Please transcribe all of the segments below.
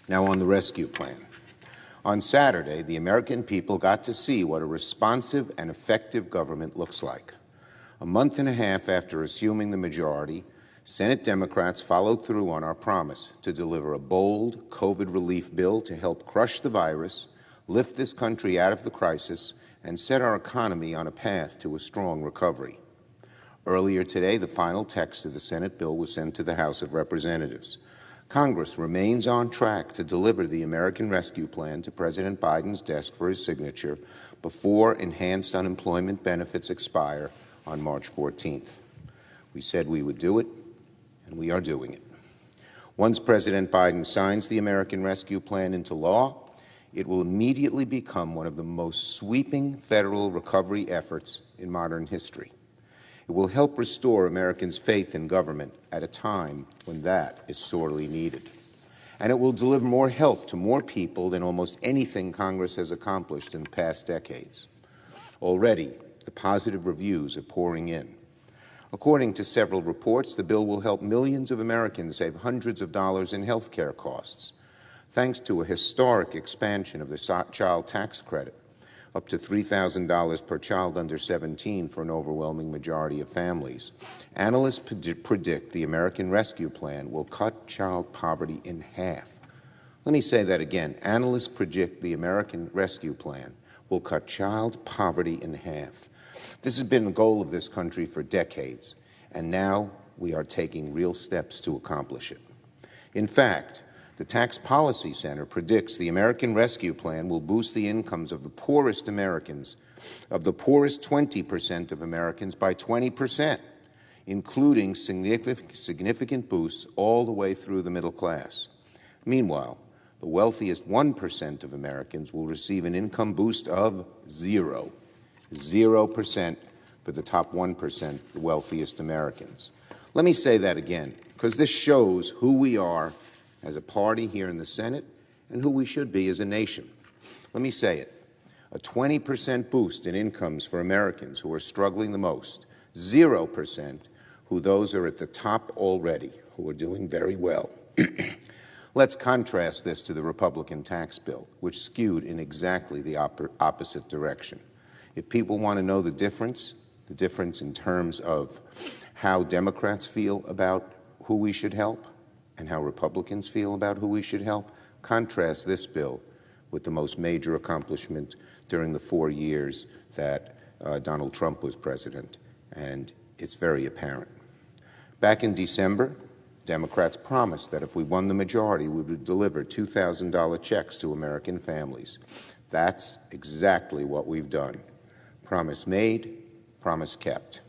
Now on the rescue plan. On Saturday, the American people got to see what a responsive and effective government looks like. A month and a half after assuming the majority, Senate Democrats followed through on our promise to deliver a bold COVID relief bill to help crush the virus, lift this country out of the crisis, and set our economy on a path to a strong recovery. Earlier today, the final text of the Senate bill was sent to the House of Representatives. Congress remains on track to deliver the American Rescue Plan to President Biden's desk for his signature before enhanced unemployment benefits expire on March 14th. We said we would do it, and we are doing it. Once President Biden signs the American Rescue Plan into law, it will immediately become one of the most sweeping federal recovery efforts in modern history. It will help restore Americans' faith in government at a time when that is sorely needed. And it will deliver more help to more people than almost anything Congress has accomplished in the past decades. Already, the positive reviews are pouring in. According to several reports, the bill will help millions of Americans save hundreds of dollars in health care costs, thanks to a historic expansion of the child tax credit, up to $3,000 per child under 17 for an overwhelming majority of families. Analysts predict the American Rescue Plan will cut child poverty in half. Let me say that again. Analysts predict the American Rescue Plan will cut child poverty in half. This has been the goal of this country for decades, and now we are taking real steps to accomplish it. In fact, the Tax Policy Center predicts the American Rescue Plan will boost the incomes of the poorest Americans, of the poorest 20% of Americans, by 20%, including significant boosts all the way through the middle class. Meanwhile, the wealthiest 1% of Americans will receive an income boost of 0% for the top 1%, the wealthiest Americans. Let me say that again, because this shows who we are as a party here in the Senate and who we should be as a nation. Let me say it. A 20% boost in incomes for Americans who are struggling the most, 0% who those are at the top already, who are doing very well. Let's contrast this to the Republican tax bill, which skewed in exactly the opposite direction. If people want to know the difference in terms of how Democrats feel about who we should help and how Republicans feel about who we should help, contrast this bill with the most major accomplishment during the 4 years that Donald Trump was president, and it's very apparent. Back in December, Democrats promised that if we won the majority, we would deliver $2,000 checks to American families. That's exactly what we've done. Promise made, promise kept.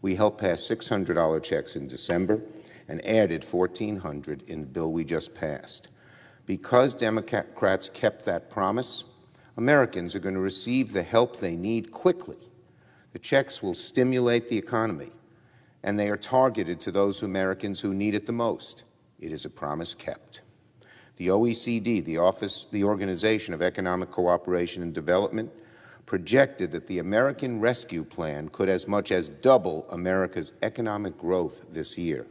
We helped pass $600 checks in December and added $1,400 in the bill we just passed. Because Democrats kept that promise, Americans are going to receive the help they need quickly. The checks will stimulate the economy, and they are targeted to those Americans who need it the most. It is a promise kept. The OECD, the Organization of Economic Cooperation and Development, projected that the American Rescue Plan could as much as double America's economic growth this year.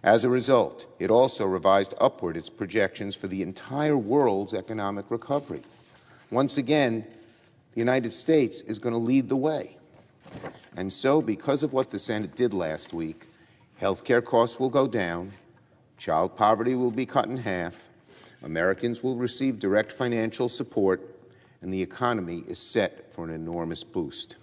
As a result, it also revised upward its projections for the entire world's economic recovery. Once again, the United States is going to lead the way. And so, because of what the Senate did last week, health care costs will go down, child poverty will be cut in half, Americans will receive direct financial support, and the economy is set for an enormous boost.